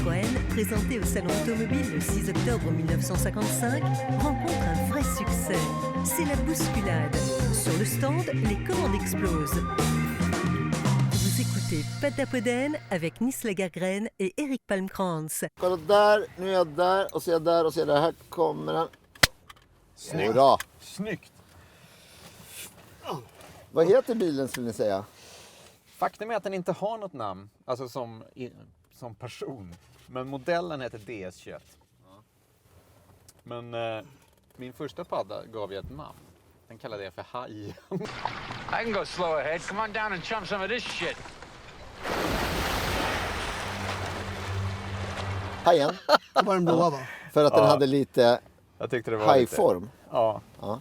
Citroën, présenté au Salon automobile le 6 octobre 1955, rencontre un vrai succès. C'est la bousculade. Sur le stand, les commandes explosent. Vous écoutez Patapoden avec Nils Lagergren et Erik Palmkrantz. Kolla där, nu är jag där och så är jag där och så är jag där. Här kommer den. Snyggt. Bra. Snyggt. Vad heter bilen skulle ni säga? Faktum är att den inte har något namn, alltså som person. Men modellen heter DS21. Men min första padda gav jag ett namn. Den kallade jag för Hajen. I can go slow ahead. Come on down and chum some of this shit. Hajen. Det var den blåa va? För att den hade lite Jag tyckte det var hajform. Ja, Ja.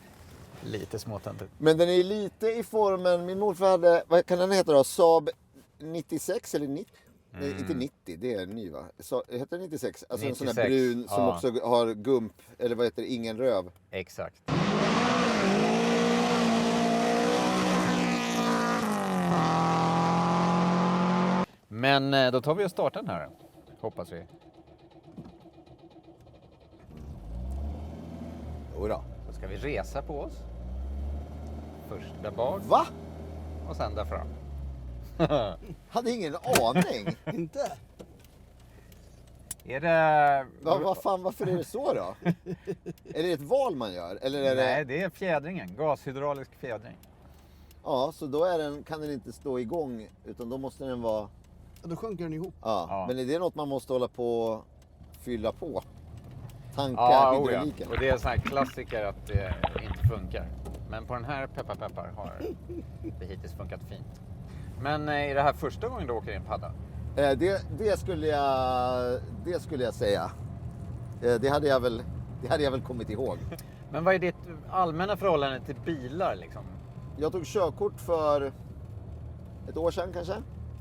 lite småtöntigt. Men den är lite i formen. Min morfar hade, vad kan den heta då? Saab 96 eller 90? Nej, inte 90, det är ny va? Så, heter den 96? Alltså 96, en sån här brun som också har gump, eller vad heter det? Ingen röv. Exakt. Men då tar vi och startar den här, hoppas vi. Jodå. Då ska vi resa på oss. Först där bak Va? och sen där fram. Hade ingen aning. Inte? Är det... Vad fan, varför är det så då? Är det ett val man gör? Eller är Nej, det är fjädringen. Gashydraulisk fjädring. Ja, så då är kan den inte stå igång utan då måste den vara... Ja, då sjunker den ihop. Ja. Men är det något man måste hålla på och fylla på? Tanka hydrauliken? Och det är en sån här klassiker att det inte funkar. Men på den här peppar har det hittills funkat fint. Men är det här första gången du åker i en padda? Det skulle jag säga. Det hade jag väl kommit ihåg. Men vad är ditt allmänna förhållande till bilar liksom? Jag tog körkort för ett år sedan kanske.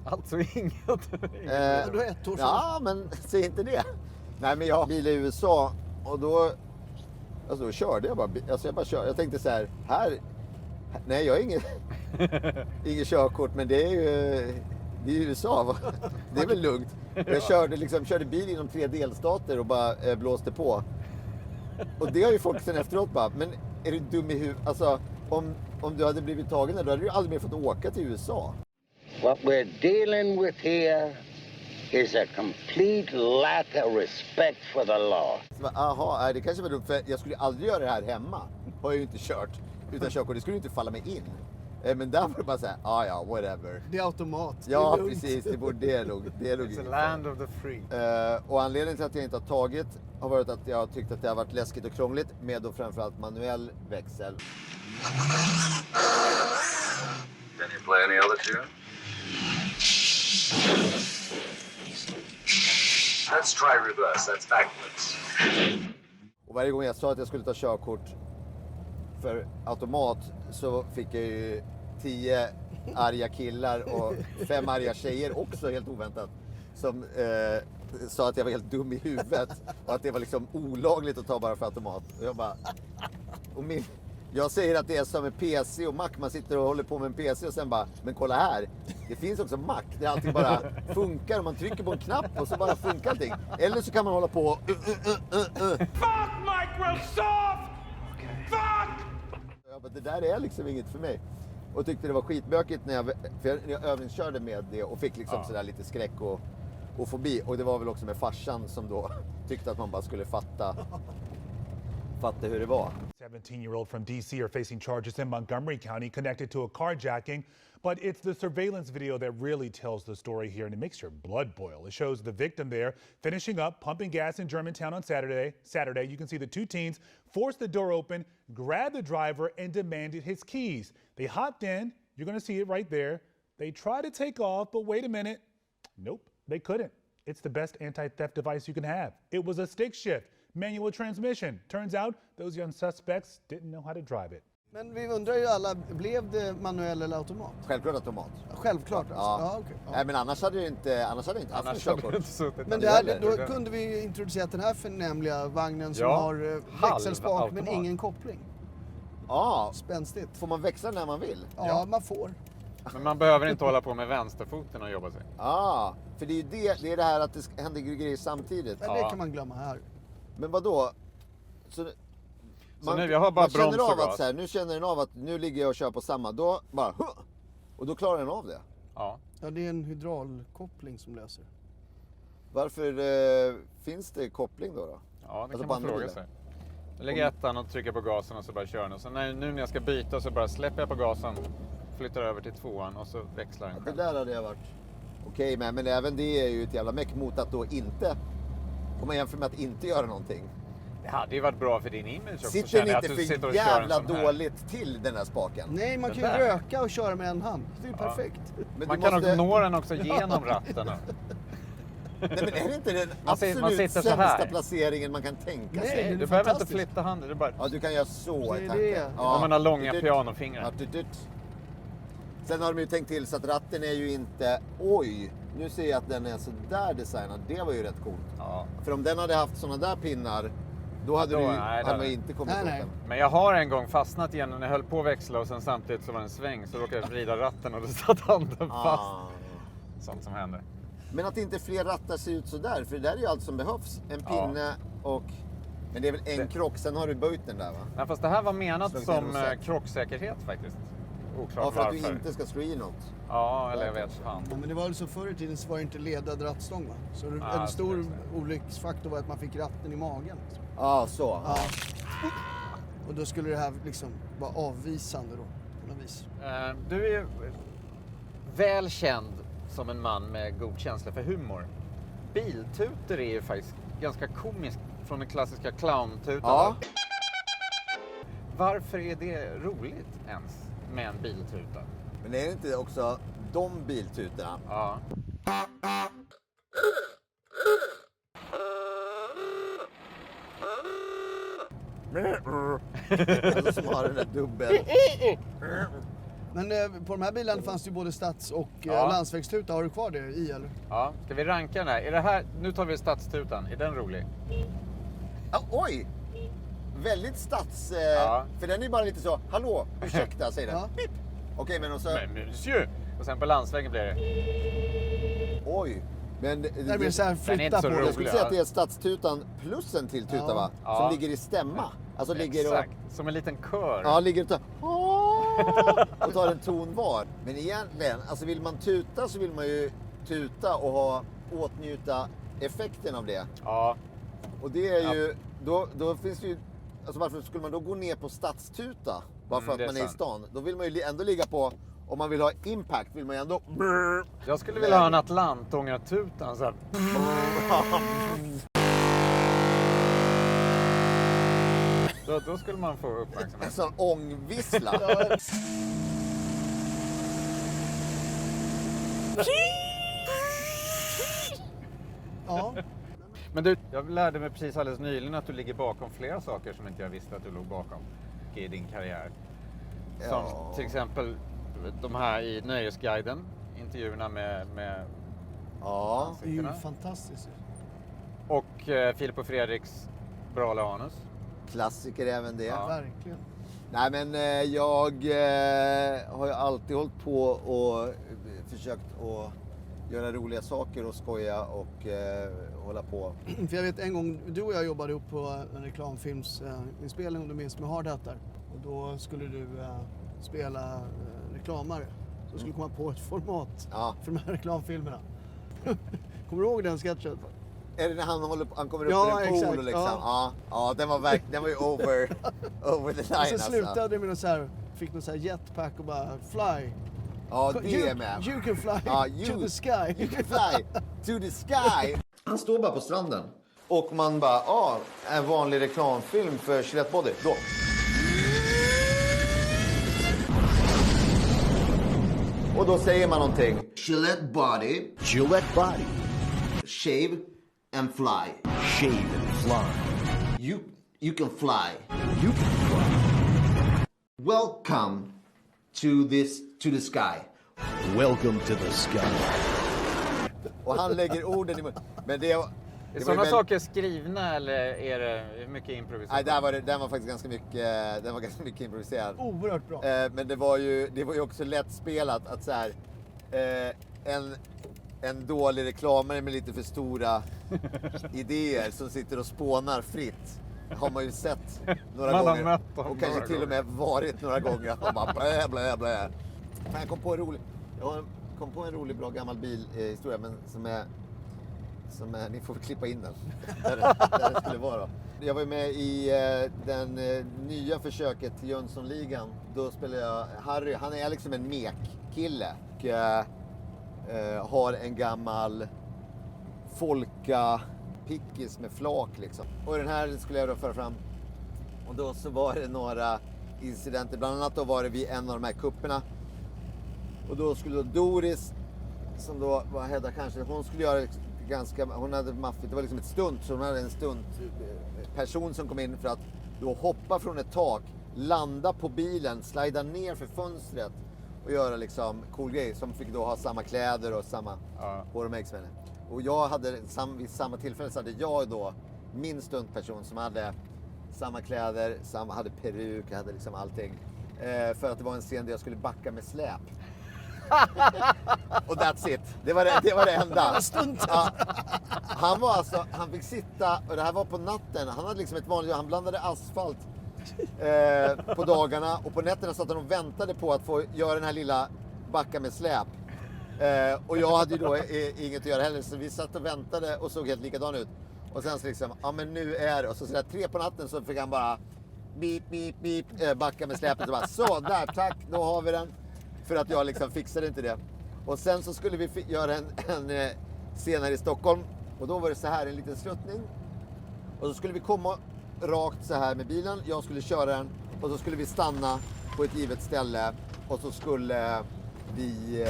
Alltså inget. Du har ett år sedan. Ja, men säg inte det. Nej, men jag har bil i USA och då körde jag bara. Alltså jag bara körde. Jag tänkte så här. Nej, jag har inget körkort, men det är ju USA. Va? Det är väl lugnt. Jag körde bil inom 3 delstater och bara blåste på. Och det har ju folk sen efteråt bara, men är du dum i huvudet? Alltså, om du hade blivit tagen där, då hade du aldrig mer fått åka till USA. What we're dealing with here is a complete lack of respect for the law. Jaha, det kanske var dumt, för jag skulle aldrig göra det här hemma. Har jag ju inte kört utan körkort, det skulle inte falla mig in. Men där var det bara såhär, ja, whatever. Det är automat. Ja, det är precis, det är nog. It's a land of the free. Och anledningen till att jag inte har tagit har varit att jag har tyckt att det har varit läskigt och krångligt med då framförallt manuell växel. Can you play any other tune? Let's try reverse, that's backwards. Och varje gång jag sa att jag skulle ta körkort för automat så fick jag ju 10 arga killar och 5 arga tjejer också helt oväntat. Som sa att jag var helt dum i huvudet och att det var liksom olagligt att ta bara för automat. Och jag bara... Jag säger att det är som en PC och Mac. Man sitter och håller på med en PC och sen bara, men kolla här. Det finns också Mac där allting bara funkar och man trycker på en knapp och så bara funkar allting. Eller så kan man hålla på Fuck Microsoft! Fuck! Ja, men det där är liksom inget för mig. Och tyckte det var skitbökigt när jag övningskörde med det och fick liksom sådär lite skräck och fobi. Och det var väl också med farsan som då tyckte att man bara skulle fatta hur det var. 17-year-old from D.C. are facing charges in Montgomery County connected to a carjacking. But it's the surveillance video that really tells the story here, and it makes your blood boil. It shows the victim there finishing up, pumping gas in Germantown on Saturday. You can see the 2 teens forced the door open, grabbed the driver, and demanded his keys. They hopped in. You're going to see it right there. They tried to take off, but wait a minute. Nope, they couldn't. It's the best anti-theft device you can have. It was a stick shift. Manual transmission. Turns out those young suspects didn't know how to drive it. Men vi undrar ju alla, blev det manuell eller automat? Självklart automat. Självklart. Ja. Okay. Ja. Nej, men annars hade jag inte haft en körkort. Men då kunde vi introducera den här förnämliga vagnen som har växelspak men ingen koppling. Ja. Spänstigt. Får man växla när man vill? Ja, man får. Men man behöver inte hålla på med vänsterfoten och jobba sig. För det är ju det här att det händer grejer samtidigt. Men det kan man glömma här. Men vadå? Så nu, jag har bara man känner broms och av att gas. så här, nu känner den av att nu ligger jag och kör på samma. Då bara, och då klarar den av det. Ja. Ja, det är en hydraulkoppling som löser. Varför finns det koppling då? Ja, det Alltså kan på man andra fråga bilar. sig. Jag lägger ettan och trycker på gasen och så bara kör den. Och så nu när jag ska byta så bara släpper jag på gasen, flyttar över till tvåan och så växlar den Det själv. där hade jag varit okej med, men även det är ju ett jävla meck mot att då inte, om man jämför med att inte göra någonting. Det hade ju varit bra för din image också. Sitter känner den jag, inte att du sitter för och kör en jävla sån här. dåligt till den här spaken? Nej, man Den kan ju där. röka och köra med en hand. Det är ju perfekt. Men Man du kan måste... också nå den också genom ratten. Nej, men är det inte den Man absolut sitter så sämsta här. placeringen man kan tänka Nej, sig? det är Du behöver inte fantastiskt. flytta handen. Du bara... Ja, du kan göra så Det är i det. tanken. Om man har långa Dutt. pianofingrar. Ja, dutt. Sen har de ju tänkt till så att ratten är ju inte, oj, nu ser jag att den är så där designad. Det var ju rätt coolt. Ja. För om den hade haft såna där pinnar, då hade Då- du nej, det hade hade- man ju inte kommit Nej, åt nej. den. Men jag har en gång fastnat igen när jag höll på att växla och sen samtidigt så var det en sväng så råkade jag vrida ratten och då satt handen fast. Sånt som händer. Men att inte fler rattar ser ut så där, för det där är ju allt som behövs. En pinne och... Men det är väl en krock, sen har du böjt den där va? Nej, fast det här var menat Slagit som ner och sett. krocksäkerhet faktiskt. Oklart Ja, för att varför. du inte ska slå i något. Ja, eller jag vet fan. Ja, men det var väl så förr i tiden så var det inte ledad rattstång va? Så en Ja, stor precis. olycksfaktor var att man fick ratten i magen. Liksom. Ja, så. Ja. Och då skulle det här liksom vara avvisande då, på något vis. Du är ju väl känd som en man med god känsla för humor. Biltutor är ju faktiskt ganska komiskt från den klassiska clowntutan. Ja. Varför är det roligt ens med en biltuta? Men är det inte också de biltutorna? Ja. Alltså, som har den där dubbel... Men på de här bilarna fanns det ju både stads- och Ja. landsvägstuta. Har du kvar det i eller? Ja, ska vi ranka den här? Är det här? Nu tar vi stadstutan. Är den rolig? Oj! Väldigt stats... Ja. För den är bara lite så, hallå, ursäkta, säger den. Ja. Pip. Okej, men och så... Men monsieur! Och sen på landsvägen blir det... Oj. Men Där blir det så här Den är inte flytta så på rolig. jag skulle säga att det är stadstutan plus en till tuta Ja. va? Ja. Som ligger i stämma. Alltså ligger och... Exakt, som en liten kör. Ja, ligger och tar... och tar en ton var. Men egentligen, alltså vill man tuta så vill man ju tuta och åtnjuta effekten av det. Ja. Och det är ju, då finns det ju, alltså varför skulle man då gå ner på stadstuta? Bara för det är att man är i sant. stan. Då vill man ju ändå ligga på, om man vill ha impact vill man ju ändå... Jag skulle vilja ha en Atlantångartutan så här. Då skulle man få En uppmärksamhet. sån ångvissla. Ja. Men du, jag lärde mig precis alldeles nyligen att du ligger bakom flera saker som inte jag visste att du låg bakom i din karriär. Som Ja. till exempel de här i Nöjesguiden, intervjuerna med Ja. Det är ju ansiktena. fantastiskt. Och Filip och Fredriks Brale Anus. Klassiker även det. Ja. Verkligen. Nej men jag har ju alltid hållit på och försökt att göra roliga saker och skoja och hålla på. För jag vet en gång, du och jag jobbade upp på en reklamfilmsinspelning om du minns med Hard Hattar. Och då skulle du spela reklamare. Så skulle komma på ett format Ja. för de här reklamfilmerna. Kommer du ihåg den sketchen? Är det när han kommer upp Ja, i en pool exakt, och liksom? ja. Ja, den var ju over the line Och så alltså. slutade det med någon så här, fick någon så här jetpack och bara fly. Ja, det är med. You can fly Ja, to the sky. You can fly to the sky. Han står bara på stranden. Och man bara, en vanlig reklamfilm för Gillette Body. Då. Och då säger man någonting. Gillette Body. Gillette Body. Shave and fly. Shave and fly. You can fly. You can fly. Welcome to the sky. Welcome to the sky. Och han lägger orden i mun. Men det Är var sådana väl- saker skrivna eller är det mycket improvisation? Nej, den var faktiskt ganska mycket improviserad. Oerhört bra. Men det var ju också lätt spelat att så här, en dålig reklamare med lite för stora idéer som sitter och spånar fritt. Har man ju sett några Man har gånger. mött dem Och kanske några till och med varit några gånger. Och bara blä. Men jag kom på en rolig bra gammal bilhistoria, men som är, ni får väl klippa in den. där det skulle vara. Jag var med i den nya försöket till Jönssonligan. Då spelade jag Harry. Han är liksom en mek-kille. Och har en gammal folka-pickis med flak liksom. Och den här skulle jag då föra fram. Och då så var det några incidenter. Bland annat då var det vid en av de här kupperna. Och då skulle då Doris, som då var Hedda kanske, hon skulle göra hon hade maffigt, det var liksom ett stunt, så hon hade en person som kom in för att då hoppa från ett tak, landa på bilen, slida ner för fönstret och göra liksom cool grej, som fick då ha samma kläder och samma hår och make. Och jag hade vid samma tillfälle så hade jag då min stuntperson som hade samma kläder, hade peruk, hade liksom allting. För att det var en scen där jag skulle backa med släp. Och that's it. Det var det enda. Ja. Han fick sitta, och det här var på natten. Han hade liksom han blandade asfalt på dagarna, och på nätterna satt han och väntade på att få göra den här lilla backa med släp. Och jag hade ju då inget att göra heller, så vi satt och väntade och såg helt likadan ut. Och sen så liksom, men nu är det. Och så där 3 på natten så fick han bara beep, backa med släpet och bara så, där, tack, då har vi den. För att jag liksom fixade inte det. Och sen så skulle vi göra en scen här i Stockholm. Och då var det så här, en liten sluttning. Och så skulle vi komma rakt så här med bilen. Jag skulle köra den. Och så skulle vi stanna på ett givet ställe. Och så skulle vi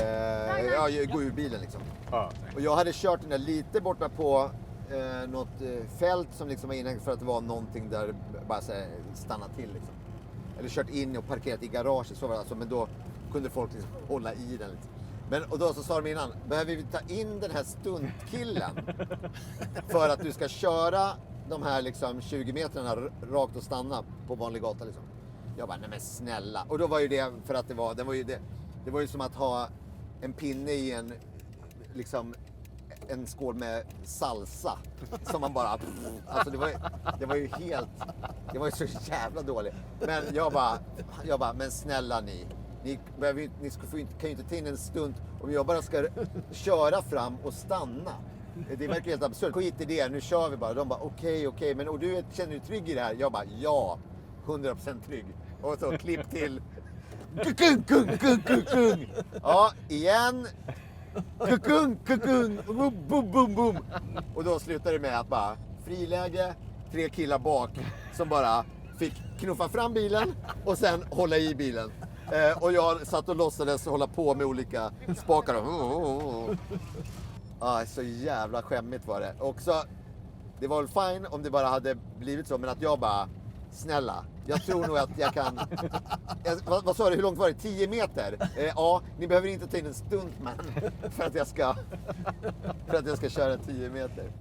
gå ur bilen liksom. Och jag hade kört den där lite borta på något fält som liksom var inne för att det var någonting där bara så här, stanna till liksom. Eller kört in och parkerat i garaget, så var det alltså, men då kunde folk liksom hålla i den lite. Men, och då så sa de innan, behöver vi ta in den här stuntkillen för att du ska köra de här liksom 20 metrarna rakt och stanna på vanlig gata liksom. Jag bara, nej men snälla. Och då var ju det, för att det var ju som att ha en pinne i en liksom en skål med salsa som man bara, alltså det var ju så jävla dåligt. Men jag bara, men snälla ni kan ju inte ta in en stund om jag bara ska köra fram och stanna. Det verkar helt absurt. Skit i det, nu kör vi bara. De bara okej, men och du känner dig trygg i det här? Jag bara, ja, 100% trygg. Och så klipp till. Kung. Ja, igen. Kung. Boom. Och då slutade det med att bara friläge, 3 killar bak som bara fick knuffa fram bilen och sen hålla i bilen. Och jag satt och låtsades hålla på med olika spakar. Så jävla skämmigt var det. Och så, det var väl fine om det bara hade blivit så, men att jag bara, snälla, jag tror nog att jag kan... Vad sa du, hur långt var det? 10 meter? Ja, ni behöver inte ta in en stuntman för att jag ska köra 10 meter.